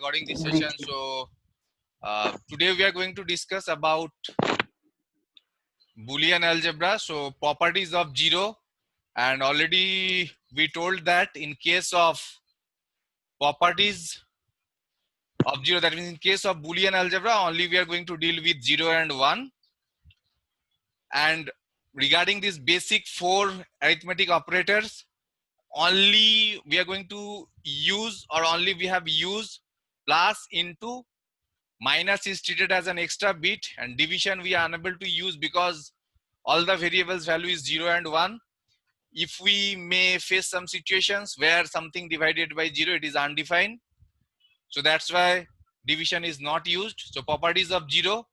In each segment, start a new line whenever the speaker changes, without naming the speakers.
recording this session. So today we are going to discuss about Boolean algebra. So properties of zero, and already we told that in case of properties of zero, that means in case of Boolean algebra only we are going to deal with 0 and 1. And regarding these basic 4 arithmetic operators, only we are going to use, or only we have used plus, into, minus is treated as an extra bit, and division we are unable to use because all the variables value is 0 and 1. If we may face some situations where something divided by 0, it is undefined, so that's why division is not used. So properties of 0: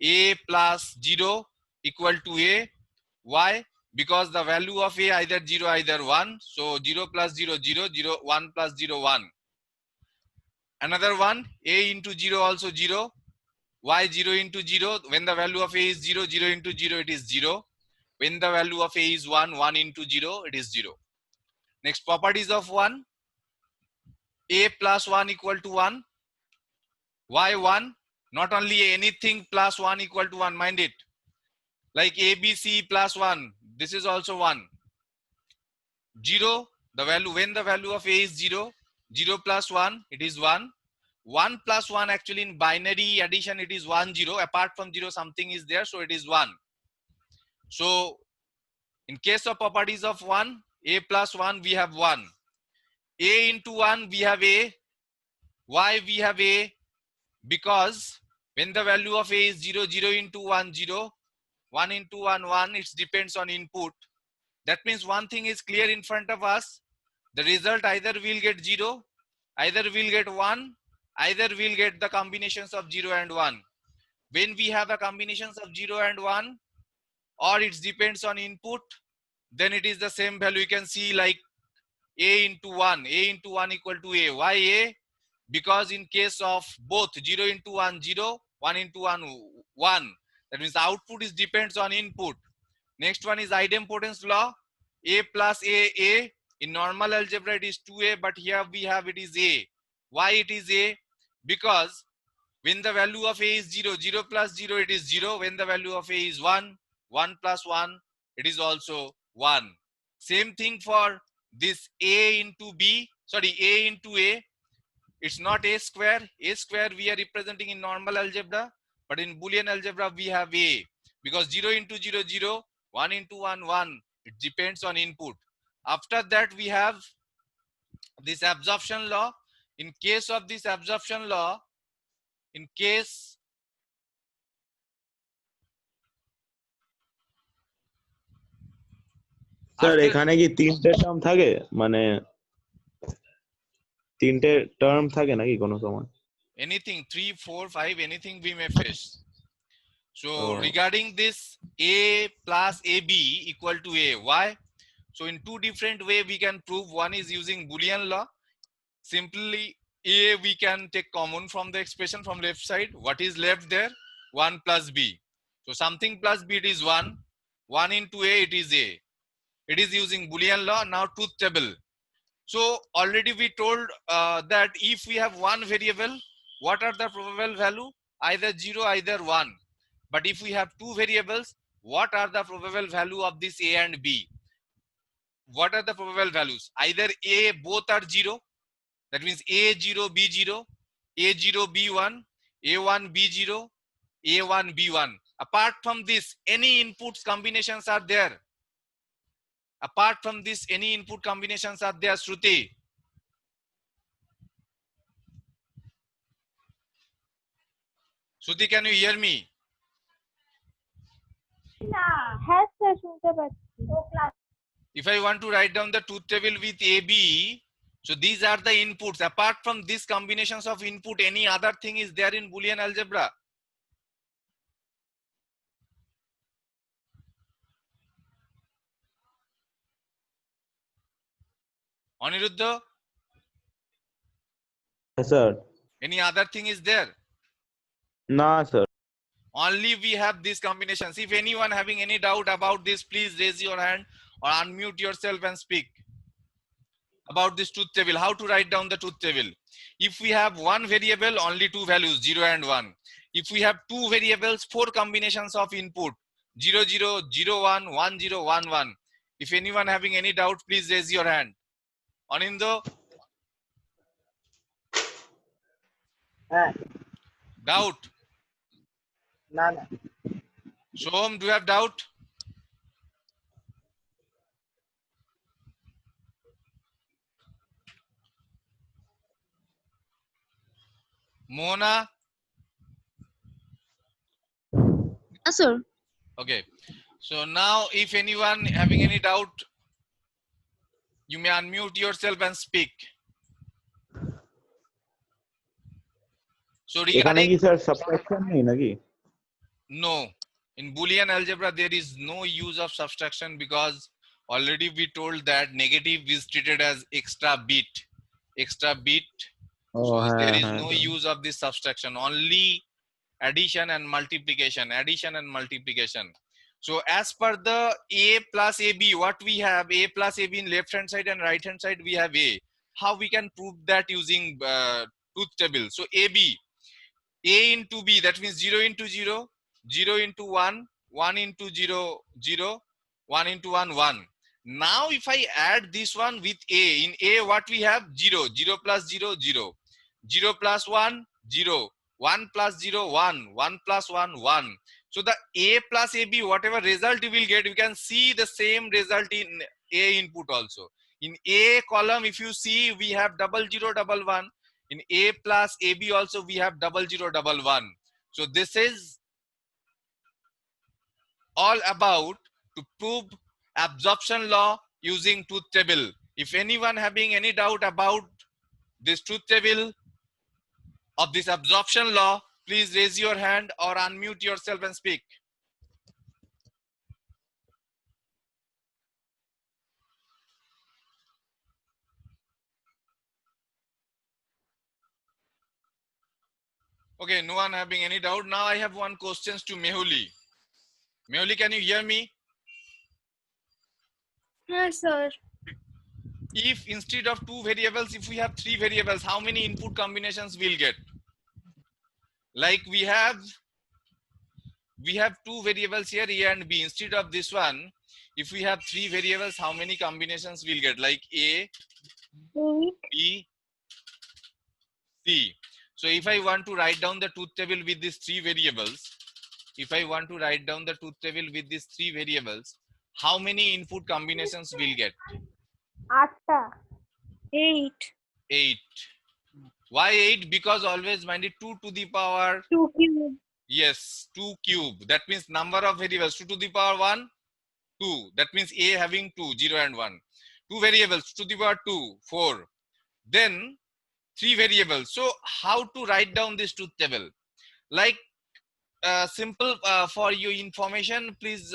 a plus 0 equal to a. Why? Because the value of a either 0 either 1, so 0 plus 0 0, 0 1 plus 0 1. Another one, a into 0 also 0. Why 0 into 0? When the value of a is 0, 0 into 0 it is 0. When the value of a is 1, 1 into 0 it is 0. Next, properties of 1: a plus 1 equal to 1. Why 1? Not only anything plus 1 equal to 1, mind it. Like ABC plus 1, this is also 1. 0, the value, when the value of a is 0, 0 plus 1, it is 1. 1 plus 1, actually in binary addition it is 1 0. Apart from 0 something is there, so it is 1. So in case of properties of 1, a plus 1 we have 1. A into 1 we have a. Why we have a? Because when the value of a is 0, 0 into 1 0, 1 into 1 1, it depends on input. That means one thing is clear in front of us: the result either will get 0, either will get 1, either will get the combinations of 0 and 1. When we have a combinations of 0 and 1, or it depends on input, then it is the same value. You can see like a into 1, a into 1 equal to a. Why a? Because in case of both 0 into 1 0, 1 into 1 1, that means the output is depends on input. Next one is idempotence law: a plus a. In normal algebra it is 2a, but here we have it is a. Why it is a? Because when the value of a is 0, 0 plus 0 it is 0. When the value of a is 1, 1 plus 1 it is also 1. Same thing for this a into b, sorry, a into a. It's not a square. A square we are representing in normal algebra, but in Boolean algebra we have a, because 0 into 0 0, 1 into 1 1. It depends on input. After that we have this absorption law. In case of this absorption law, in case
sir এখানে কি তিনটে term থাকে, মানে তিনটে term থাকে নাকি কোনো সময়?
anything 3 4 5, anything we may face. So regarding this, a plus ab equal to a. Why? So in two different way we can prove. One is using Boolean law. Simply a we can take common from the expression from left side. What is left there? 1 plus b. So something plus b, it is 1. 1 into a, it is a. It is using Boolean law. Now truth table. So already we told that if we have one variable, what are the probable value? Either 0, either 1. But if we have two variables, what are the probable value of this a and b? What are the probable values? Either a, both are 0. That means a0 b0, a0 b1, a1 b0, a1 b1. Apart from this, any inputs combinations are there. Apart from this, any input combinations are there, Shruti? Shruti, can you hear me?
হ্যাঁ sir শুনতে পাচ্ছি।
If I want to write down the truth table with AB, so these are the inputs. Apart from these combinations of input, any other thing is there in Boolean algebra? Aniruddha?
Yes, sir.
Any other thing is there?
না sir.
Only we have these combinations. If anyone having any doubt about this, please raise your hand or unmute yourself and speak. about this truth table. How to write down the truth table? If we have one variable, only two values, 0 and 1. If we have two variables, four combinations of input, 0 0 0 1 1 0 1 1. If anyone having any doubt, please raise your hand. Anindo,
হ্যাঁ
doubt?
না না
Shom, do you have doubt? Mona?
Yes, sir.
Okay. So now if anyone having any doubt, you may unmute yourself and speak. So
এখানে
regarding,
কি sir subtraction নেই নাকি?
no, in Boolean algebra, there is no use of subtraction because already we told that negative is treated as extra bit. Extra bit.
O
So
হ্যাঁ
there is
হ্যাঁ
no use of this subtraction, only addition and multiplication, addition and multiplication. So as per the a plus ab, what we have, a plus ab in left hand side and right hand side, we have a. How we can prove that using truth table? So ab, a into b, that means 0 into 0, 0 into 1, 1 into 0, 0, 1 into 1, 1. Now if I add this one with a, in a what we have, 0, 0 plus 0, 0, 0 plus 1, 0, 1 plus 0, 1, 1 plus 1, 1. So the a plus ab, whatever result you will get, you can see the same result in a input also. In a column, if you see, we have 0011. In a plus ab also we have 0011. So this is all about to prove absorption law using truth table. If anyone having any doubt about this truth table of this absorption law, please raise your hand or unmute yourself and speak. Okay, no one having any doubt. Now I have one question to Mehuli. Mehuli, can you hear me?
Yes, sir.
If instead of two variables, if we have three variables, how many input combinations we'll get? Like we have two variables here, a and b. Instead of this one, if we have three variables, how many combinations we'll get? Like a,
8.
b, c. So if I want to write down the truth table with these three variables, how many input combinations we'll get?
8.
8. Why 8? Because always mind it, 2 to the power,
2 cube.
yes, 2 cube. That means number of variables, 2 to the power 1, 2. That means a having 2, 0 and 1. 2 variables, 2 to the power 2, 4. Then 3 variables. So how to write down this truth table? Like simple for your information, please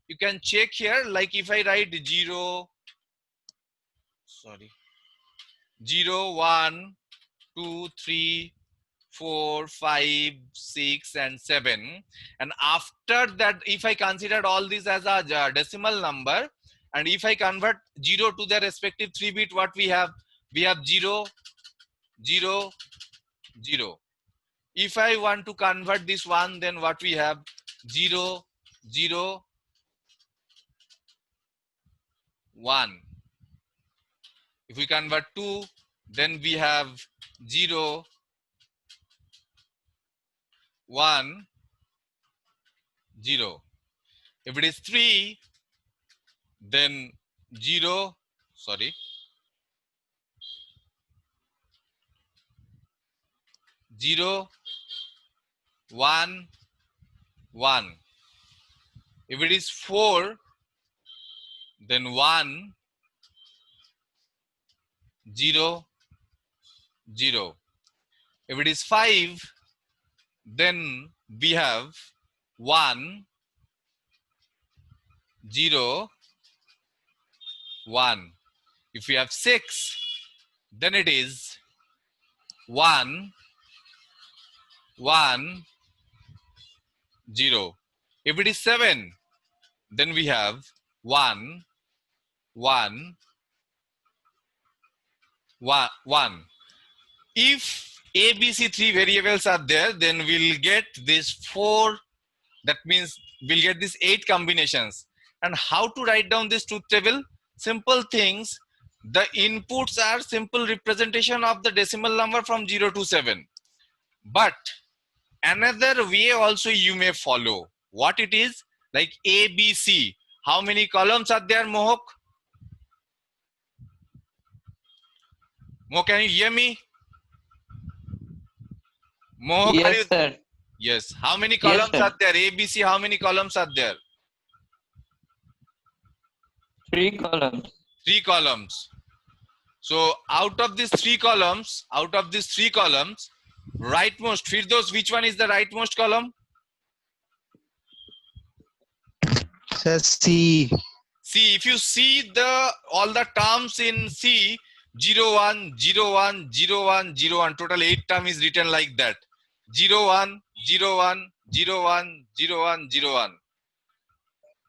you can check here. Like if I write 0, 1, 2, 3, 4, 5, 6 and 7, and after that if I consider all these as a decimal number, and if I convert 0 to their respective 3 bit, what we have 0, 0, 0. If I want to convert this one, then what we have 0, 0, 1. If we convert 2, then we have 0, 1, 0. If it is 3, then 0, 1, 1. If it is 4, then 1, 0, 0. If it is 5, then we have 1, 0, 1. If we have 6, then it is 1, 1, 0. If it is 7, then we have 1, 1, 1. If A, B, C 3 variables are there, then we'll get this 4. That means we'll get these 8 combinations. And how to write down this truth table? Simple things. The inputs are simple representation of the decimal number from 0 to 7. But another way also you may follow. What it is? Like A, B, C. How many columns are there, Mohok? Mohok, can you hear me? Mohok, are you?
Yes, sir.
Yes. How many
Yes,
columns
sir.
are there? A, B, C, how many columns are there?
3 columns.
3 columns. So out of these 3 columns, rightmost, Firdaus, which one is the rightmost column?
Sir, C.
See, if you see all the terms in C, 0, 1, 0, 1, 0, 1, 0, 1, total 8 term is written like that. 0, 1, 0, 1, 0, 1, 0, 1, 0, 1.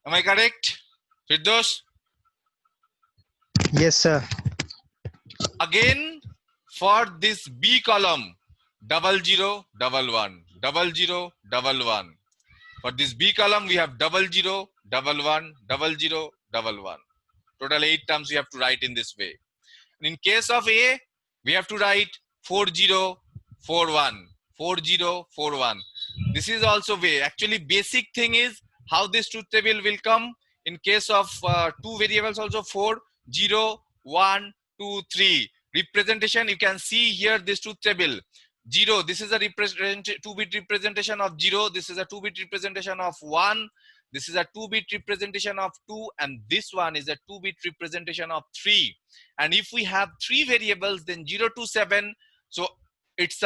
Am I correct? Firdaus?
Yes, sir.
Again, for this B column, 0, 0, 1, 1, 0, 0, 1, 1. For this B column, we have 0, 0, 1, 1, 0, 1. Total 8 terms we have to write in this way. In case of A, we have to write 4, 0, 4, 1, 4, 0, 4, 1. This is also way. Actually, basic thing is how this truth table will come. In case of 2 variables also 4, 0, 1, 2, 3. Representation, you can see here this truth table. 0, this is a 2-bit representation of 0. This is a 2-bit representation of 1. This is a 2-bit representation of 2. And this one is a 2-bit representation of 3. And if we have 3 variables, then 0 to 7. So it's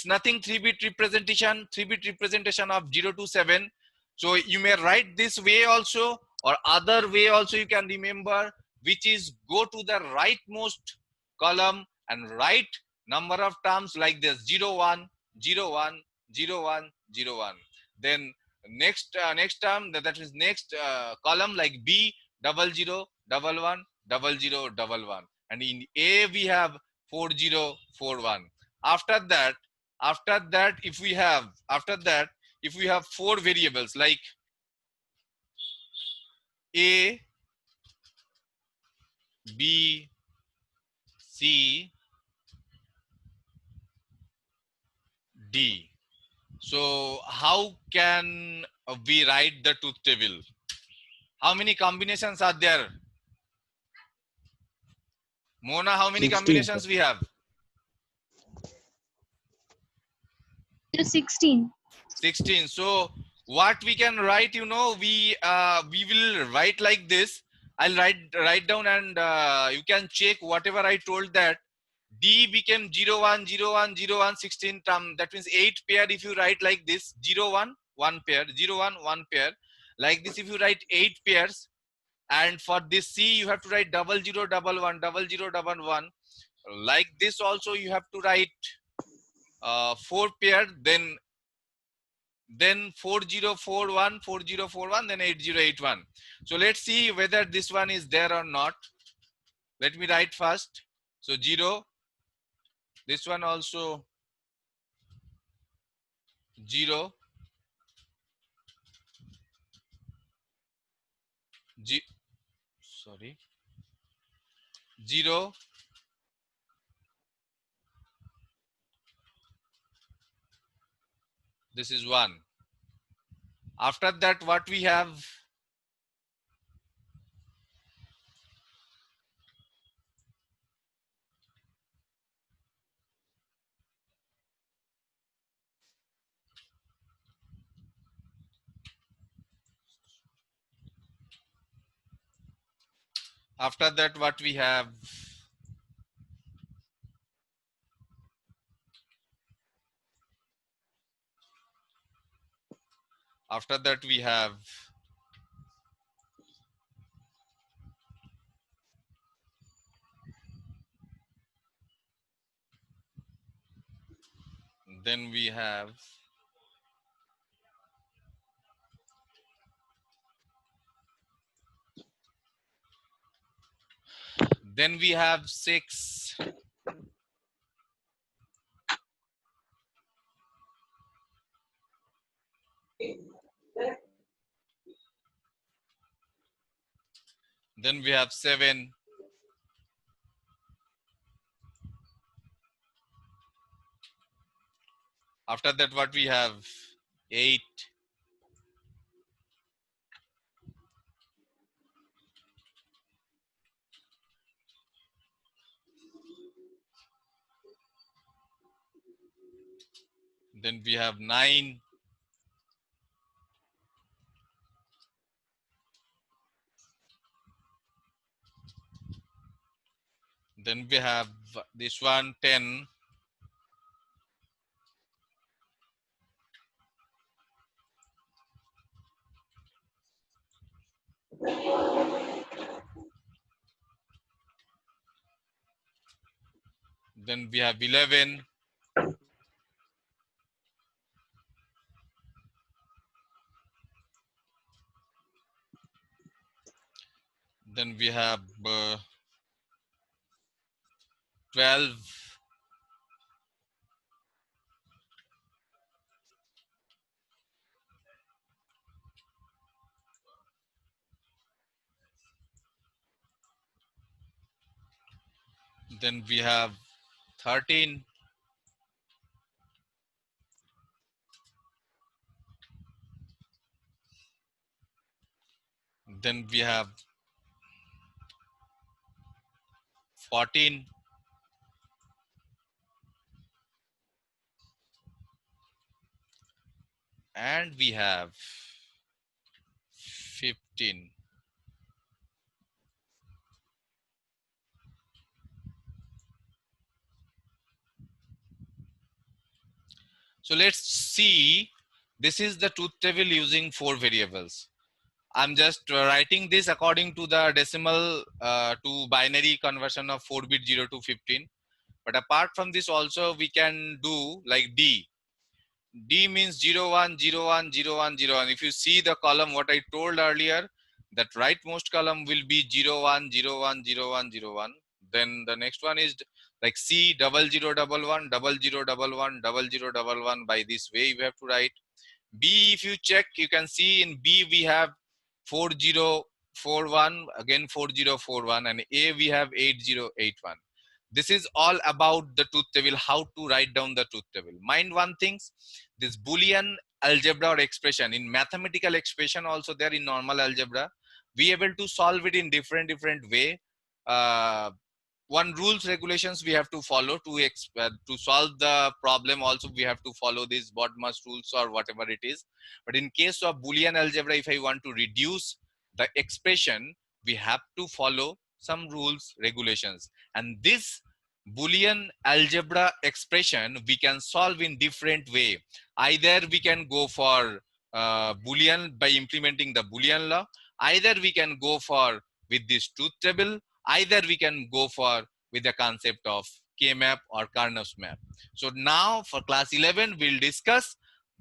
nothing 3-bit representation, 3-bit representation of 0 to 7. So you may write this way also, or other way also you can remember, which is go to the rightmost column and write number of terms like this: 0, 1, 0, 1, 0, 1, 0, 1. Then next term, that is next column like B, 0, 0, 1, 1, 0, 0, 1. And in A we have 4, 0, 4, 1. After that, if we have 4 variables like A, B, C, D. So how can we write the truth table? How many combinations are there? Mona, how many
16,
combinations
sir.
we have?
16.
16. So what we can write, we will write like this. I'll write down, and you can check whatever I told, that D became 0, 1, 0, 1, 0, 1, 16 term. That means 8 pair. If you write like this, 0, 1, 1 pair, 0, 1, 1 pair. Like this, if you write 8 pairs, and for this C, you have to write 0, 0, 1, 1, 0, 0, 1. Like this also, you have to write 4 pair, then 4, 0, 4, 1, 4, 0, 4, 1, then 8, 0, 8, 1. So let's see whether this one is there or not. Let me write first. So 0, this one also 0, sorry, 0, this is 1. After that, what we have? After that, what we have? After that, we have then we have then we have 6. Then we have 7. After that, what we have? 8. Then we have 9. Then we have this one, 10. Then we have 11. Then we have 12. Then we have 13. Then we have 14. And we have 15. So let's see. This is the truth table using 4 variables. I'm just writing this according to the decimal to binary conversion of 4-bit 0 to 15. But apart from this also we can do like D. D means 0, 1, 0, 1, 0, 1, 0, 1. If you see the column, what I told earlier, that rightmost column will be 0, 1, 0, 1, 0, 1, 0, 1. Then the next one is like C, 0, 0, 1, 1, 0, 0, 1, 1, 0, 0, 1. By this way, you have to write. B, if you check, you can see in B we have 4041, again 4041, and A we have 8081. This is all about the truth table, how to write down the truth table. Mind one thing, this Boolean algebra or expression, in mathematical expression also there, in normal algebra, we able to solve it in different way. One rules regulations we have to follow to solve the problem. Also we have to follow these BODMAS rules or whatever it is. But in case of Boolean algebra, if I want to reduce the expression, we have to follow some rules regulations, and this Boolean algebra expression we can solve in different way. Either we can go for Boolean by implementing the Boolean law, either we can go for with this truth table, either we can go for with the concept of K-map or Karnaugh map. So now for class 11, we'll discuss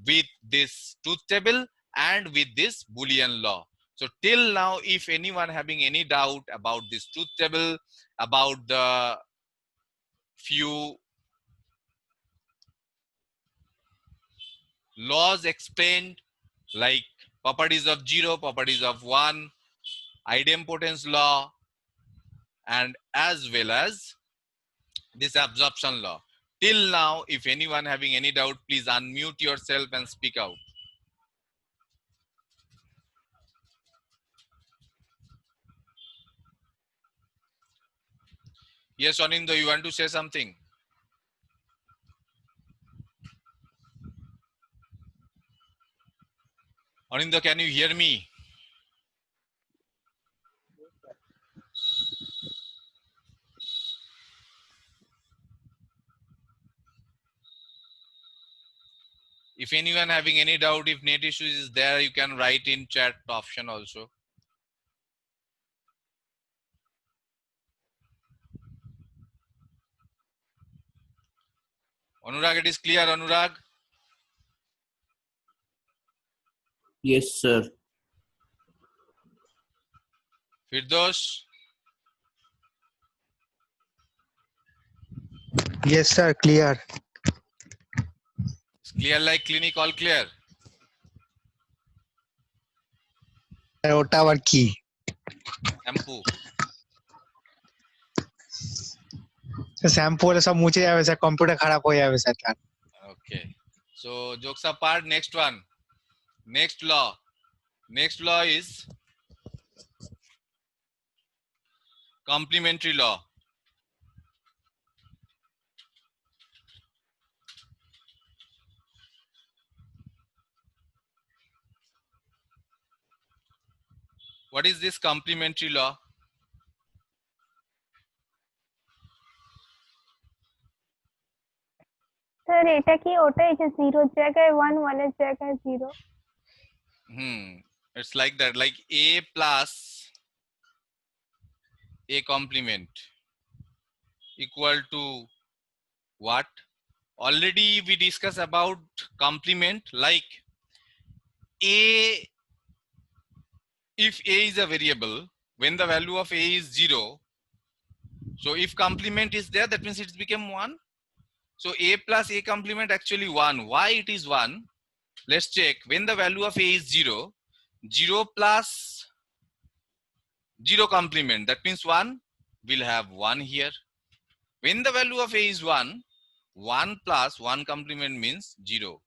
with this truth table and with this Boolean law. So till now, if anyone having any doubt about this truth table, about the few laws explained, like properties of 0, properties of 1, idempotence law, and as well as this absorption law. Till now, if anyone having any doubt, please unmute yourself and speak out. Yes, Anindo, you want to say something? Anindo, can you hear me? If anyone having any doubt, if net issues is there, you can write in chat option also. Anurag, it is clear, Anurag?
Yes, sir.
Firdos?
Yes, sir. Clear.
It's clear like clinic, all clear?
Ottawa key.
shampoo.
Shampoo वाले सब मुझे जावे sir computer खराब हो जावे sir तार
Okay. So jokes apart, next one. Next law. Next law is complementary law. What is this complementary law?
Sir এটা কি ওটাই যে জিরোর জায়গায় 1 1 এর জায়গায় 0
It's like that, like a plus a complement equal to what? Already we discussed about complement, like a, if a is a variable, when the value of a is 0, so if complement is there, that means it's become 1. So a plus a complement actually 1. Why it is 1? Let's check. When the value of a is 0, 0 plus 0 complement, that means 1, will have 1 here. When the value of a is 1, 1 plus 1 complement means 0.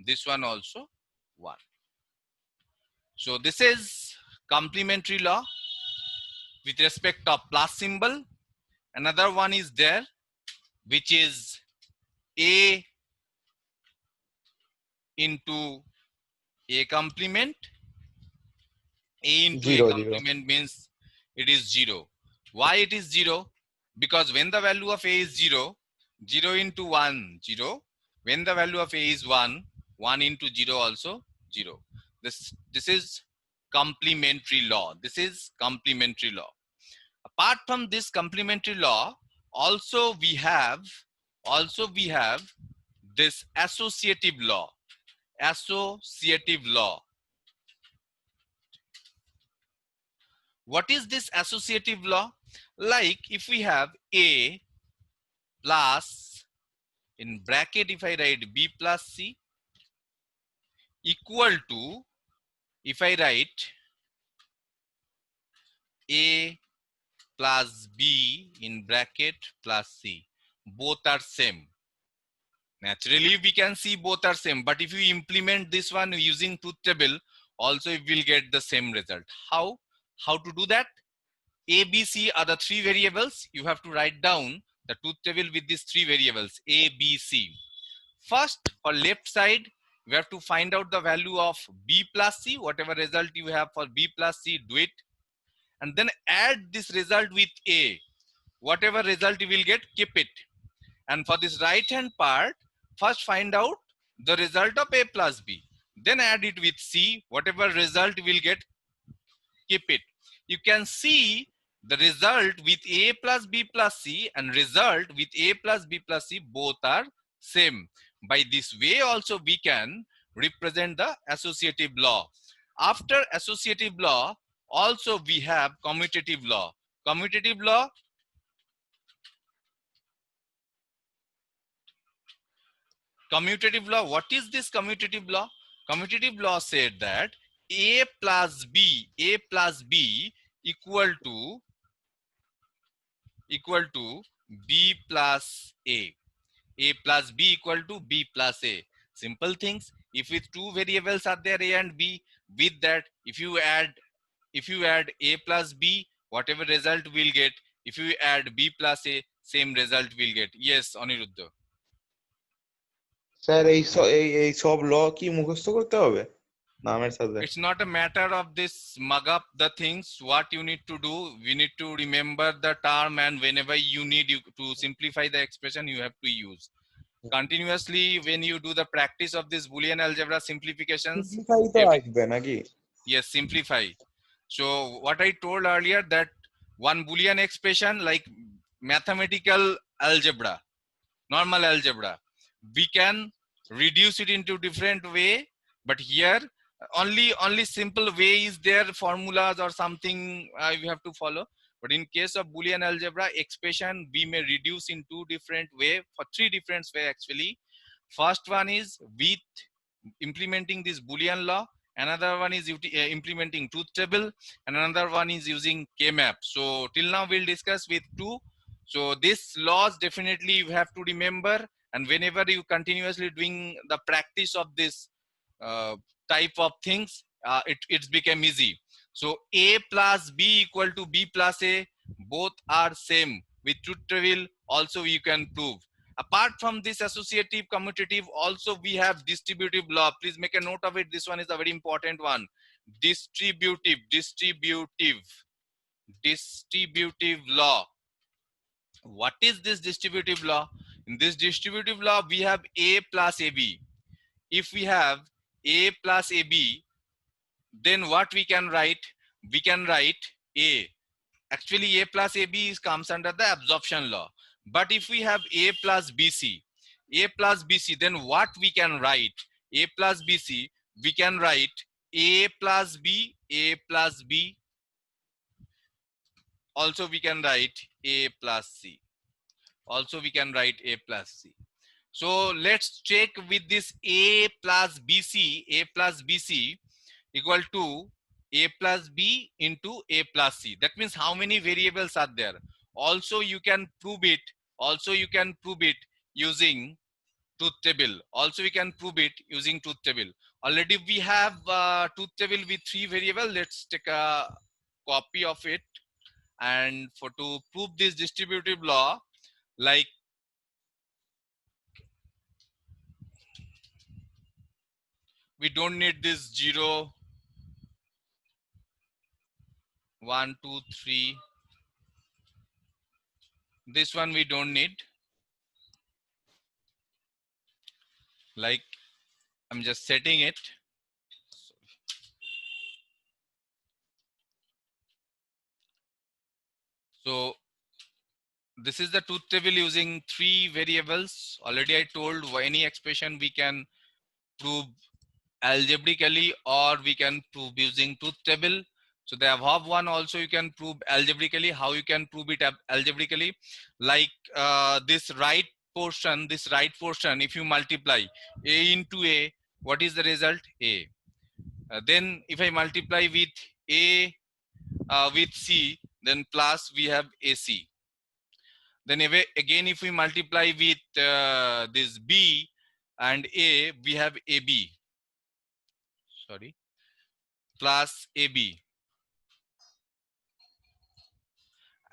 This one also 1. So this is complementary law with respect of plus symbol. Another one is there, which is a into a complement. A into
Zero,
a
zero.
complement means it is 0. Why it is 0? Because when the value of a is 0, 0 into 1, 0. When the value of a is 1, 1 into 0 also 0. This is complementary law. This is complementary law. Apart from this complementary law, also we have this associative law. Associative law. What is this associative law? Like if we have a plus, in bracket if I write b plus c, equal to, if I write a plus b in bracket plus c, both are same. Naturally we can see both are same, but if you implement this one using truth table, also you will get the same result. How to do that? A, B, C are the three variables. You have to write down the truth table with these three variables A, B, C. First, for left side, we have to find out the value of B plus C. Whatever result you have for B plus C, do it. And then add this result with A. Whatever result you will get, keep it. And for this right hand part, first find out the result of A plus B. Then add it with C. Whatever result you will get, keep it. You can see the result with A plus B plus C and result with A plus B plus C both are same. By this way also we can represent the associative law. After associative law, also we have commutative law. Commutative law, what is this commutative law? Commutative law said that A plus B equal to B plus A. A plus B equal to B plus A. Simple things. If with two variables are there, A and B, with that, if you add A plus B, whatever result we'll get. If you add B plus A, same result we'll get. Yes, Aniruddha.
Sir এই সব ল কি মুখস্থ করতে হবে নামের সাথে?
It's not a matter of this mug up the things. What you need to do, we need to remember the term, and whenever you need to simplify the expression, you have to use. Continuously, when you do the practice of this Boolean algebra simplifications,
simplify তো আসবে নাকি?
yes, simplify. So what I told earlier, that one Boolean expression like mathematical algebra, normal algebra, we can reduce it into different way, but here only simple way is there, formulas or something you have to follow. But in case of Boolean algebra expression, we may reduce in two different way, for three different way actually. First one is with implementing this Boolean law. another one is implementing truth table, and another one is using K-map. So till now we'll discuss with two. So this laws definitely you have to remember, and whenever you continuously doing the practice of this type of things, it's become easy. So A plus B equal to B plus A, both are same. With truth table also you can prove. Apart from this associative commutative, also we have distributive law. Please make a note of it. This one is a very important one. Distributive law. What is this distributive law? In this distributive law, we have A plus AB. If we have A plus AB, then what we can write? We can write A. Actually, A plus AB comes under the absorption law. But if we have A plus BC, then what we can write? A plus BC, we can write A plus B, A plus B. Also, we can write A plus C. Also, we can write A plus C. So let's check with this A plus BC, A plus BC equal to A plus B into A plus C. That means how many variables are there? Also you can prove it. Also you can prove it using truth table. Also we can prove it using truth table. Already we have truth table with 3 variables. Let's take a copy of it. And to prove this distributive law, like we don't need this 0, 1, 2, 3. This one we don't need. Like I'm just setting it. So this is the truth table using 3 variables. Already I told any expression we can prove algebraically or we can prove using truth table. So the above one also you can prove algebraically. How you can prove it algebraically? Like this right portion, if you multiply A into A, what is the result? A. Then if I multiply with A with C, then plus we have AC. Then again, if we multiply with this B and A, we have AB. Sorry, plus AB.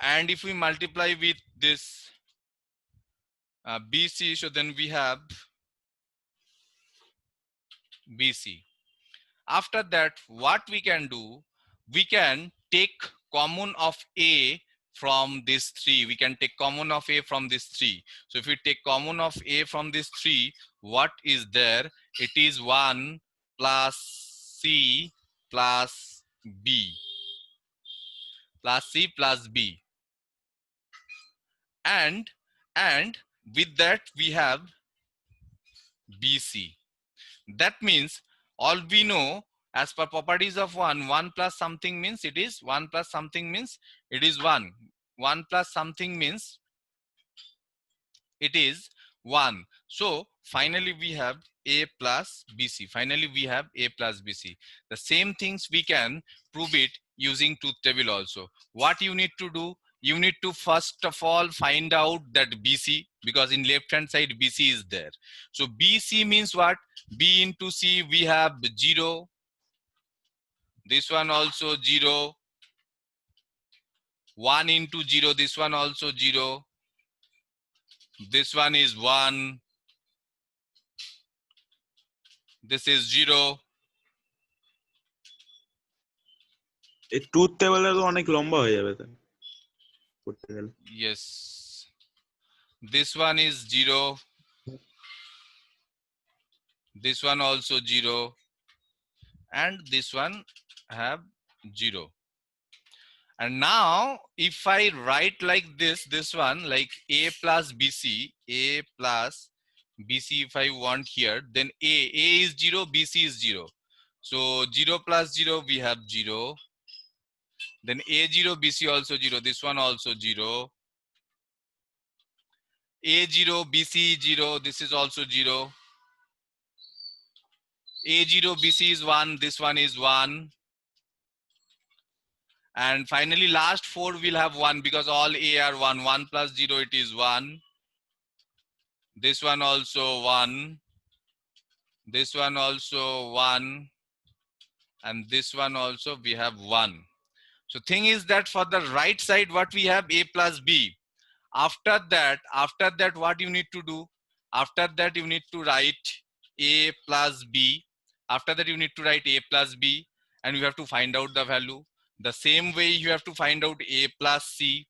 And if we multiply with this BC, so then we have BC. After that, what we can do? We can take common of A from this 3. We can take common of A from this 3. So if we take common of A from this 3, what is there? It is 1 plus C plus B. Plus C plus B. And with that we have BC. That means all we know as per properties of 1 plus something means it is 1 plus something means it is 1. 1 plus something means it is 1. So finally we have A plus BC. Finally we have A plus BC. The same things we can prove it using truth table also. What you need to do? You need to first of all find out that BC, because in left hand side BC is there. So BC means what? B into C we have 0. This one also 0. 1 into 0, this one also 0. This one is 1. This is 0.
এই truth টেবিলে তো অনেক লম্বা হয়ে যাবে তাই করতে গেলে।
Yes. This one is 0. This one also 0. And this one have 0. And now if I write like this one like A plus BC, A plus BC if I want here, then A is 0, BC is 0. So 0 plus 0 we have 0. Then A0, BC also 0. This one also 0. A0, BC 0. This is also 0. A0 BC is 1, this one is 1. And finally last 4 will have 1 because all A are 1. 1 plus 0 it is 1. This one also 1. This one also 1. And this one also we have 1. So thing is that for the right side what we have A plus B. After that what you need to do? After that you need to write A plus B. After that you need to write A plus B and you have to find out the value. The same way you have to find out A plus C,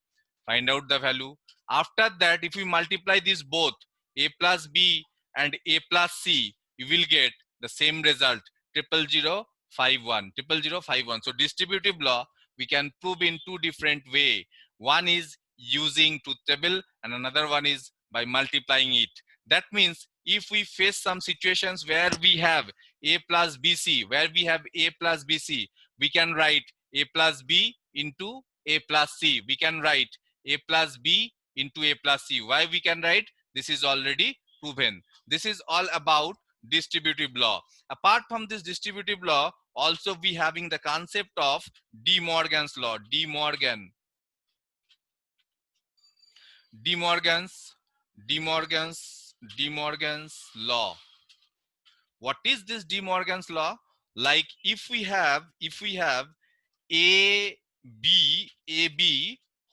find out the value. After that if you multiply these both A plus B and A plus C, you will get the same result, 00051, 00051. So distributive law we can prove in two different way. One is using truth table and another one is by multiplying it. That means if we face some situations where we have A plus BC, we can write A plus B into A plus C. We can write A plus B into A plus C. Why we can write? This is already proven. This is all about distributive law. Apart from this distributive law, also we having the concept of De Morgan's law. De Morgan's law. What is this De Morgan's law? Like if we have AB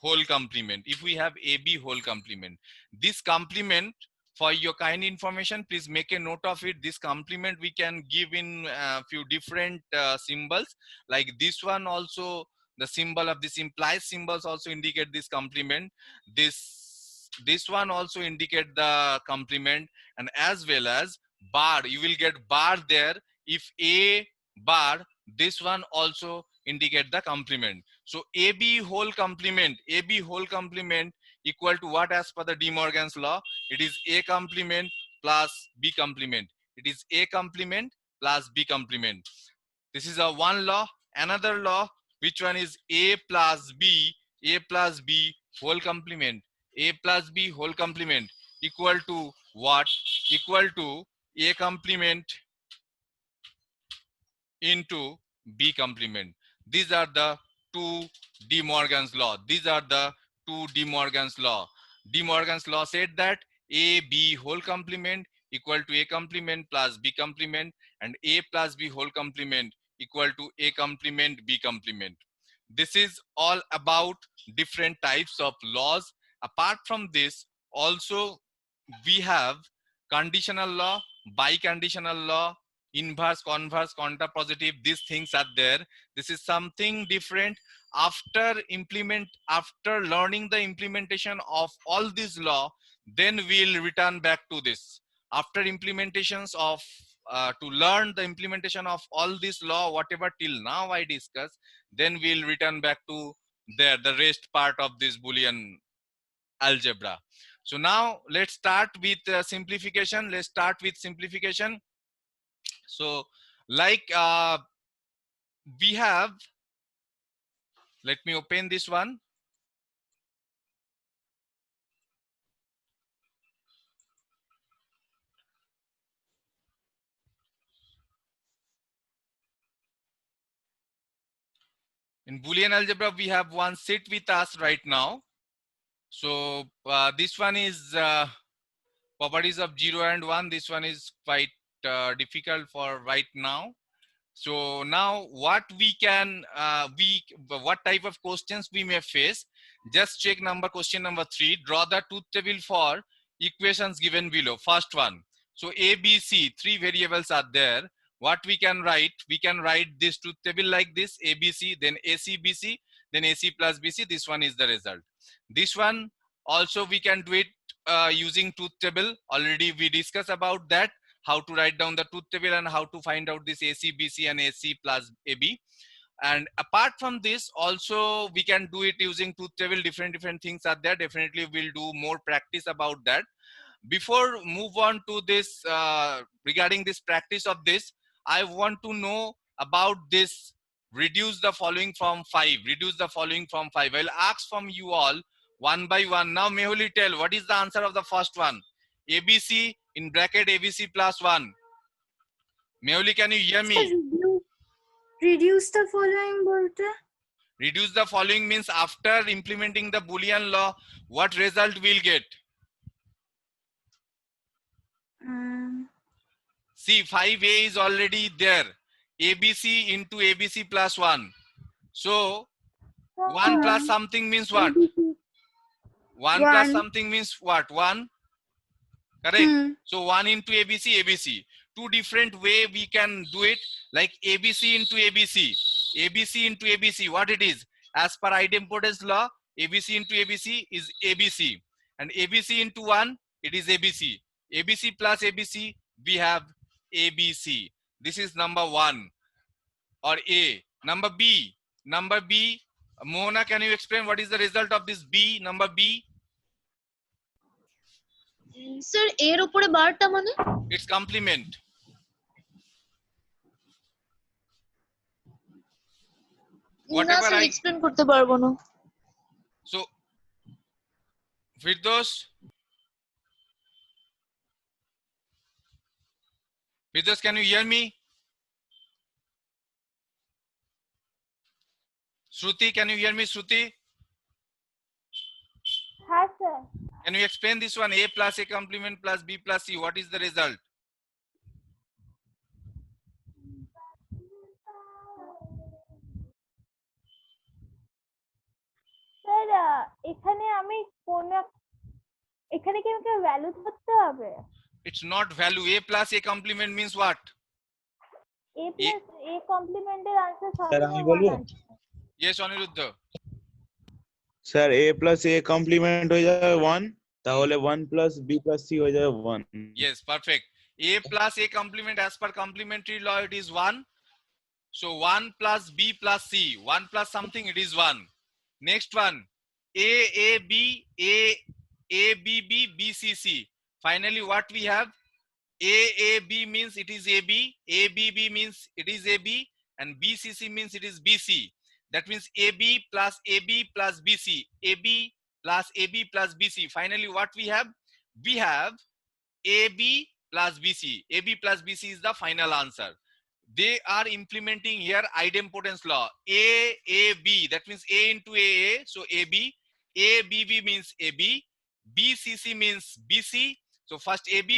whole complement, if we have AB whole complement, this complement, for your kind information, please make a note of it. This complement we can give in a few different symbols. Like this one also, the symbol of this implies symbols also indicate this complement. This one also indicate the complement, and as well as bar, you will get bar there. If A bar, this one also indicate the complement. So AB whole complement equal to what as per the De Morgan's law? It is A complement plus B complement. It is A complement plus B complement. This is a one law. Another law, which one is A plus B whole complement. A plus B whole complement equal to what? Equal to A complement into B complement. These are the two De Morgan's law. De Morgan's law said that A B whole complement equal to A complement plus B complement, and A plus B whole complement equal to A complement B complement. This is all about different types of laws. Apart from this, also we have conditional law, biconditional law, inverse, converse, contrapositive. These things are there. This is something different. After learning the implementation of all these law, then we'll return back to this. After implementations of to learn the implementation of all this law, whatever till now I discussed, then we'll return back to the rest part of this Boolean algebra. So now let's start with simplification. So like we have, let me open this one. In Boolean algebra, we have one set with us right now. So this one is properties of 0 and 1. This one is quite difficult for right now. So now what we can, what type of questions we may face? Just check question number 3. Draw the truth table for equations given below. First one. So A, B, C, 3 variables are there. What we can write? We can write this truth table like this: A, B, C, then A, C, B, C, then A, C plus B, C. This one is the result. This one also we can do it using truth table. Already we discussed about that, how to write down the truth table and how to find out this AC, BC and AC plus AB. And apart from this, also we can do it using truth table. Different things are there. Definitely we'll do more practice about that. Before move on to this, regarding this practice of this, I want to know about this reduce the following from 5. I'll ask from you all one by one. Now Mehuli, tell what is the answer of the first one? ABC in bracket ABC plus 1. Meoli, can you hear me?
reduce the following bolte.
Reduce the following means after implementing the Boolean law, what result we'll get? See, 5a is already there. ABC into ABC plus 1. So 1 plus something means what? 1 plus something means what? 1. Correct. So 1 into ABC, ABC. Two different way we can do it, like ABC into ABC. ABC into ABC, what it is? As per idempotence law, ABC into ABC is ABC. And ABC into 1, it is ABC. ABC plus ABC, we have ABC. This is number 1 or A. Number B. Number B. Mona, can you explain what is the result of this B? Number B.
Sir এর উপরে বারটা মানে
It's complement.
না
Whatever
sir
I
explain করতে পারবো না
so Firdaus, can you hear me? Shruti, can you hear me? Shruti,
হ্যাঁ sir
can you explain this one? A plus A complement plus B plus C. What is the result?
Sir এখানে আমি কোন এখানে কি আমাকে value ধরতে হবে?
It's not value. A plus A complement means what?
a plus a কমপ্লিমেন্টের answer
sir আমি
সবসময়
বলবো
1 আসে।
Yes, Aniruddha.
Sir a plus a complement হয়ে যাবে 1, তাহলে 1 প্লাস b প্লাস c হয়ে যাবে 1।
Yes, perfect. A plus A complement as per complementary law, it is 1. So 1 plus B plus C. 1 plus something, it is 1. Next one. A B, A B B, B C C. Finally, what we have? A B means it is AB. A B B means it is AB. And B C C means it is BC. That means AB plus AB plus BC. AB plus AB plus BC. Finally, what we have? We have AB plus BC. AB plus BC is the final answer. They are implementing here idempotence law. A B, that means A into AA. So AB. ABB means AB. BCC means BC. So first AB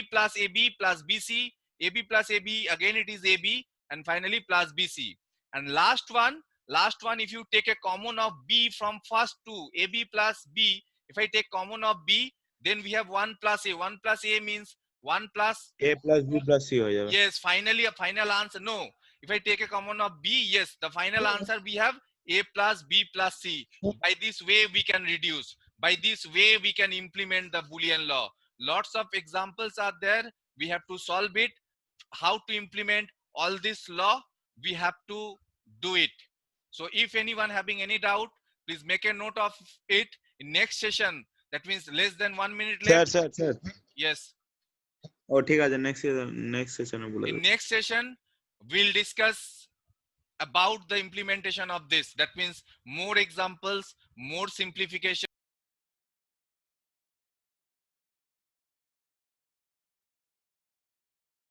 plus BC. AB plus AB, again it is AB. And finally plus BC. And last one, if you take a common of B from first two, AB plus B, if I take common of B, then we have 1 plus A. 1 plus A means 1 plus
a plus b plus c হয়ে যাবে।
yes, finally a final answer. No, if I take a common of B, yes, the final answer we have A plus B plus C. By this way we can reduce. By this way we can implement the Boolean law. Lots of examples are there. We have to solve it. How to implement all this law, we have to do it. So if anyone having any doubt, please make a note of it. In next session, that means less than 1 minute
sir
left.
Sir sir
Yes.
ও ঠিক আছে, next সেশনে বলে
In
দেবো।
next session, we'll discuss about the implementation of this. That means more examples, more simplification.